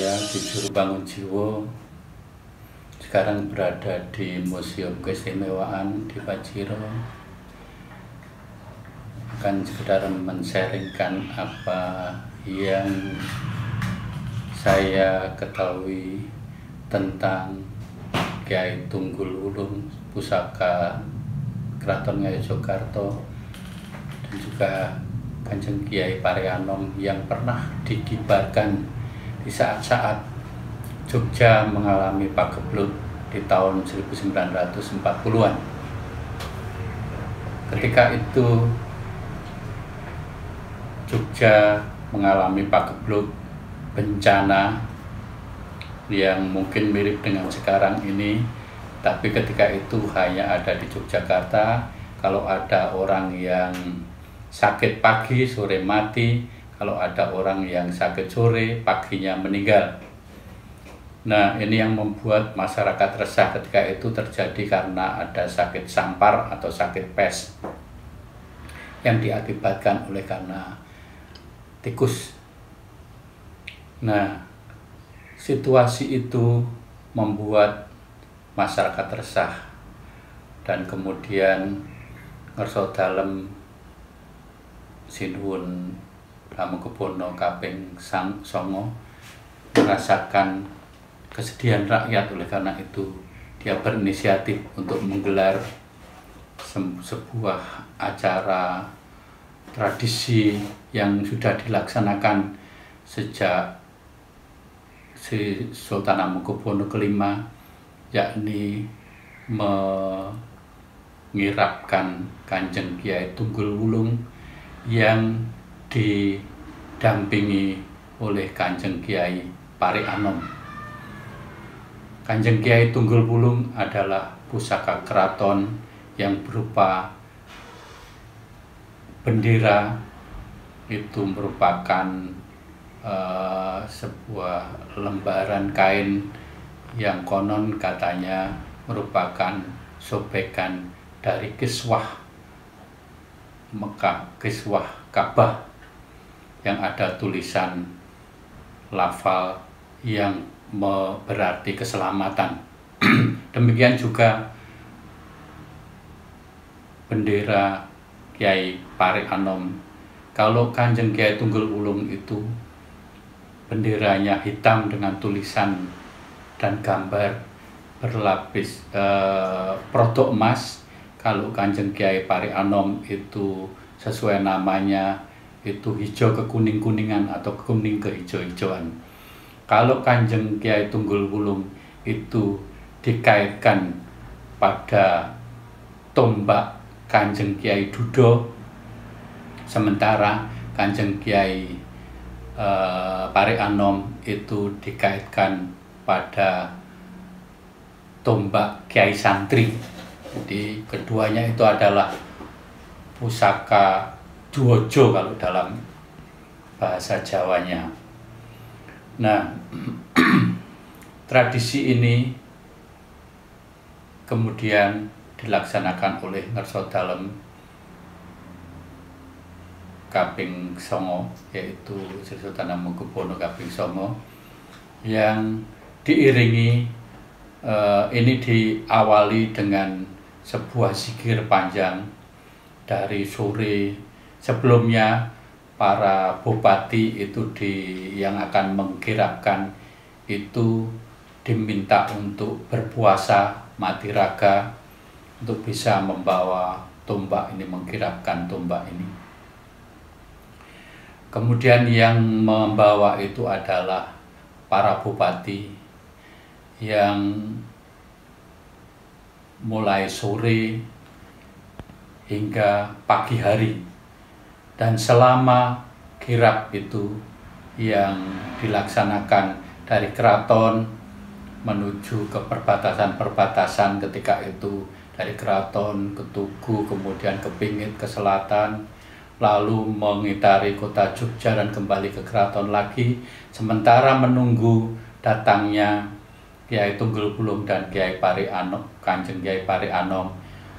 saya Jujur Bangunjiwo sekarang berada di Museum Keistimewaan di Pajero. Akan sekedar men-sharingkan apa yang saya ketahui tentang Kyai Tunggul Wulung, pusaka Keraton Ngayogyakarta, dan juga Kanjeng Kiai Pari Anom yang pernah dikibarkan di saat-saat Jogja mengalami pagebluk di tahun 1940-an. Ketika itu Jogja mengalami pagebluk, bencana yang mungkin mirip dengan sekarang ini, tapi ketika itu hanya ada di Yogyakarta. Kalau ada orang yang sakit pagi, sore mati. Kalau ada orang yang sakit sore, paginya meninggal. Nah, ini yang membuat masyarakat resah ketika itu terjadi karena ada sakit sampar atau sakit pes yang diakibatkan oleh karena tikus. Nah, situasi itu membuat masyarakat resah, dan kemudian ngerso dalem Sinuwun Hamengkubuwana kaping 9 merasakan kesedihan rakyat. Oleh karena itu dia berinisiatif untuk menggelar sebuah acara tradisi yang sudah dilaksanakan sejak si Sultan Hamengkubuwana kelima, yakni mengirapkan Kanjeng Kiai Tunggul Wulung yang didampingi oleh Kanjeng Kiai Pari Anom. Kanjeng Kiai Tunggul Wulung adalah pusaka keraton yang berupa bendera. Itu merupakan sebuah lembaran kain yang konon katanya merupakan sobekan dari kiswah Mekah, kiswah Ka'bah, yang ada tulisan lafal yang berarti keselamatan. Demikian juga bendera Kiai Pari Anom. Kalau Kanjeng Kiai Tunggul Wulung itu benderanya hitam dengan tulisan dan gambar berlapis prodok emas. Kalau Kanjeng Kiai Pari Anom itu sesuai namanya itu hijau kekuning-kuningan atau kuning kehijau-hijauan. Kalau Kanjeng Kiai Tunggul Wulung itu dikaitkan pada tombak Kanjeng Kiai Dudo, sementara Kanjeng Kiai Pari Anom itu dikaitkan pada tombak Kiai Santri. Jadi keduanya itu adalah pusaka duojo kalau dalam bahasa Jawanya. Nah, tradisi ini kemudian dilaksanakan oleh ngerso dalem kaping 9, yaitu Sultan Hamengkubuwana kaping 9, yang diiringi ini diawali dengan sebuah zikir panjang dari sore. Sebelumnya para bupati itu yang akan mengkirapkan itu diminta untuk berpuasa mati raga untuk bisa membawa tombak ini, mengkirapkan tombak ini. Kemudian yang membawa itu adalah para bupati yang mulai sore hingga pagi hari, dan selama kirap itu yang dilaksanakan dari keraton menuju ke perbatasan-perbatasan. Ketika itu dari keraton ke Tugu, kemudian ke Pingit, ke selatan, lalu mengitari kota Jogja dan kembali ke keraton lagi, sementara menunggu datangnya Kiai Tunggul Wulung dan Kiai Pari Anom, Kanjeng Kiai Pari Anom.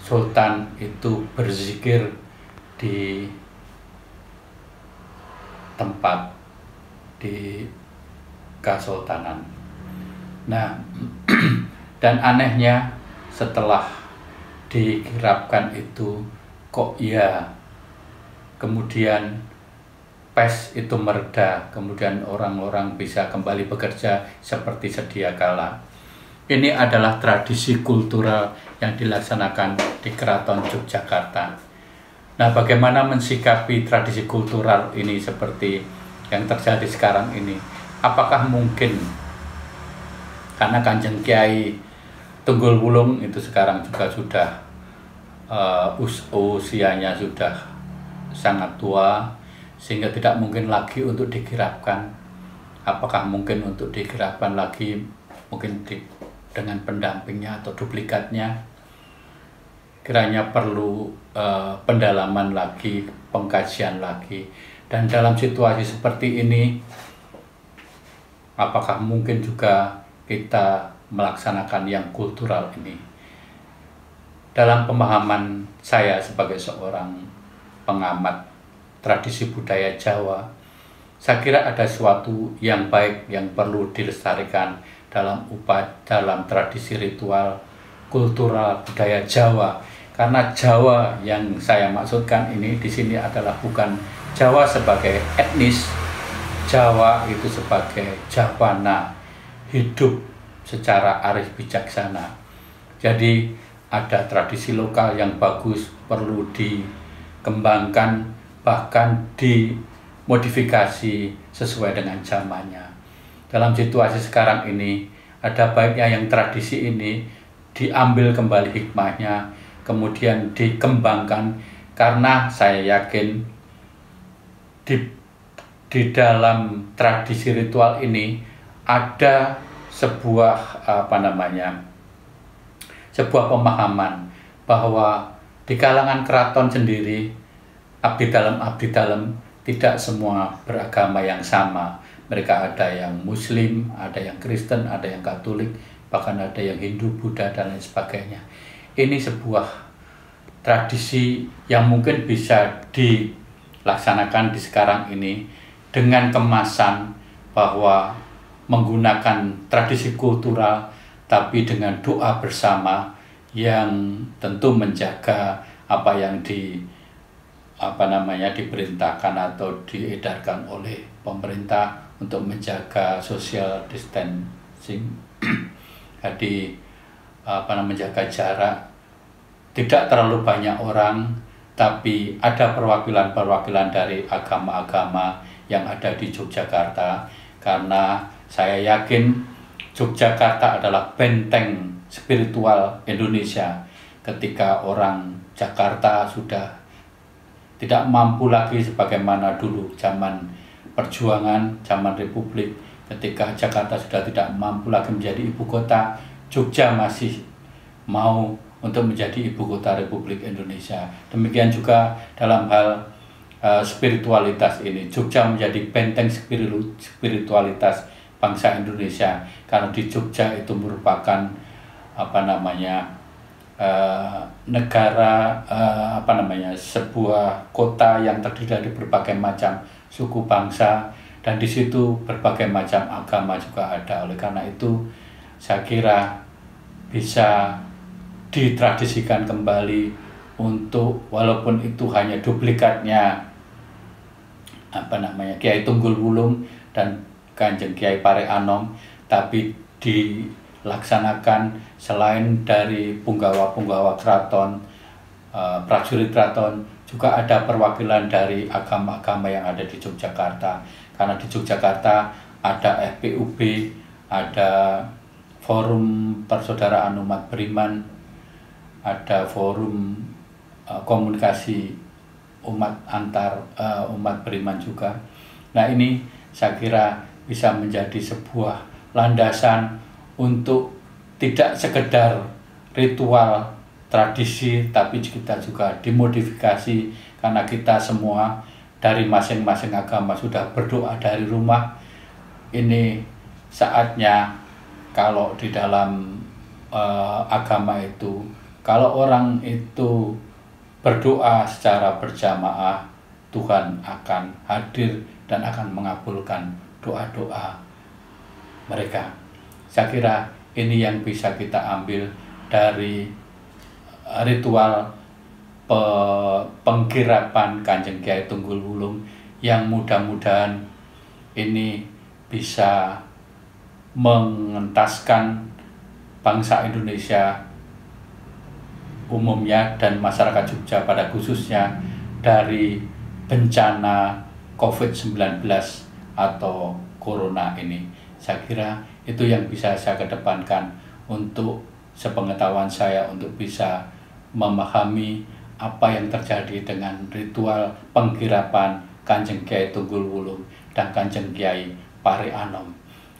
Sultan itu berzikir di tempat di Kesultanan. Nah, dan anehnya setelah dikirapkan itu kok ya kemudian pes itu mereda, kemudian orang-orang bisa kembali bekerja seperti sedia kala. Ini adalah tradisi kultural yang dilaksanakan di Keraton Yogyakarta. Nah, bagaimana mensikapi tradisi kultural ini seperti yang terjadi sekarang ini? Apakah mungkin karena Kanjeng Kiai Tunggul Wulung itu sekarang juga sudah usianya sudah sangat tua, sehingga tidak mungkin lagi untuk dikirapkan. Apakah mungkin untuk dikirapkan lagi, mungkin dengan pendampingnya atau duplikatnya? Kiranya perlu pendalaman lagi, pengkajian lagi. Dan dalam situasi seperti ini, apakah mungkin juga kita melaksanakan yang kultural ini? Dalam pemahaman saya sebagai seorang pengamat tradisi budaya Jawa, saya kira ada sesuatu yang baik yang perlu dilestarikan dalam tradisi ritual kultural budaya Jawa. Karena Jawa yang saya maksudkan ini di sini adalah bukan Jawa sebagai etnis, Jawa itu sebagai Jawana, hidup secara arif bijaksana. Jadi ada tradisi lokal yang bagus, perlu dikembangkan, bahkan dimodifikasi sesuai dengan zamannya. Dalam situasi sekarang ini, ada baiknya yang tradisi ini diambil kembali hikmahnya, kemudian dikembangkan, karena saya yakin di dalam tradisi ritual ini ada sebuah sebuah pemahaman bahwa di kalangan keraton sendiri, abdi dalam tidak semua beragama yang sama. Mereka ada yang Muslim, ada yang Kristen, ada yang Katolik, bahkan ada yang Hindu, Buddha, dan lain sebagainya. Ini sebuah tradisi yang mungkin bisa dilaksanakan di sekarang ini dengan kemasan bahwa menggunakan tradisi kultural tapi dengan doa bersama yang tentu menjaga apa yang diperintahkan atau diedarkan oleh pemerintah untuk menjaga social distancing. Jadi menjaga jarak, tidak terlalu banyak orang, tapi ada perwakilan-perwakilan dari agama-agama yang ada di Yogyakarta, karena saya yakin Yogyakarta adalah benteng spiritual Indonesia. Ketika orang Jakarta sudah tidak mampu lagi sebagaimana dulu zaman perjuangan, zaman Republik, ketika Jakarta sudah tidak mampu lagi menjadi ibu kota, Jogja masih mau untuk menjadi ibu kota Republik Indonesia. Demikian juga dalam hal spiritualitas ini, Jogja menjadi benteng spiritualitas bangsa Indonesia, karena di Jogja itu merupakan negara, sebuah kota yang terdiri dari berbagai macam suku bangsa, dan di situ berbagai macam agama juga ada. Oleh karena itu saya kira bisa ditradisikan kembali untuk, walaupun itu hanya duplikatnya Kiai Tunggul Wulung dan Kanjeng Kiai Pare Anom, tapi dilaksanakan selain dari punggawa-punggawa keraton, prajurit keraton, juga ada perwakilan dari agama-agama yang ada di Yogyakarta. Karena di Yogyakarta ada FPUB, ada Forum Persaudaraan Umat Beriman, ada forum komunikasi antar umat beriman juga. Nah, ini saya kira bisa menjadi sebuah landasan untuk tidak sekedar ritual tradisi, tapi kita juga dimodifikasi, karena kita semua dari masing-masing agama sudah berdoa dari rumah. Ini saatnya, kalau di dalam agama itu, kalau orang itu berdoa secara berjamaah, Tuhan akan hadir dan akan mengabulkan doa-doa mereka. Saya kira ini yang bisa kita ambil dari ritual pengkirapan Kanjeng Kyai Tunggul Wulung, yang mudah-mudahan ini bisa mengentaskan bangsa Indonesia umumnya dan masyarakat Jogja pada khususnya dari bencana COVID-19 atau Corona ini. Saya kira itu yang bisa saya kedepankan untuk sepengetahuan saya, untuk bisa memahami apa yang terjadi dengan ritual pengkirapan Kanjeng Kyai Tunggul Wulung dan Kanjeng Kyai Pari Anom,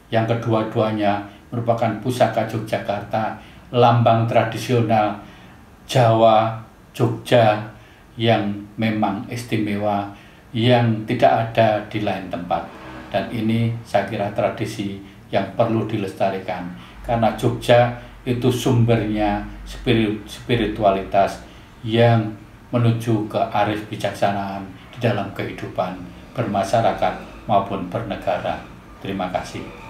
yang kedua-duanya merupakan pusaka Yogyakarta, lambang tradisional Jawa, Jogja yang memang istimewa, yang tidak ada di lain tempat. Dan ini saya kira tradisi yang perlu dilestarikan, karena Jogja itu sumbernya spiritualitas yang menuju ke arif bijaksanaan di dalam kehidupan bermasyarakat maupun bernegara. Terima kasih.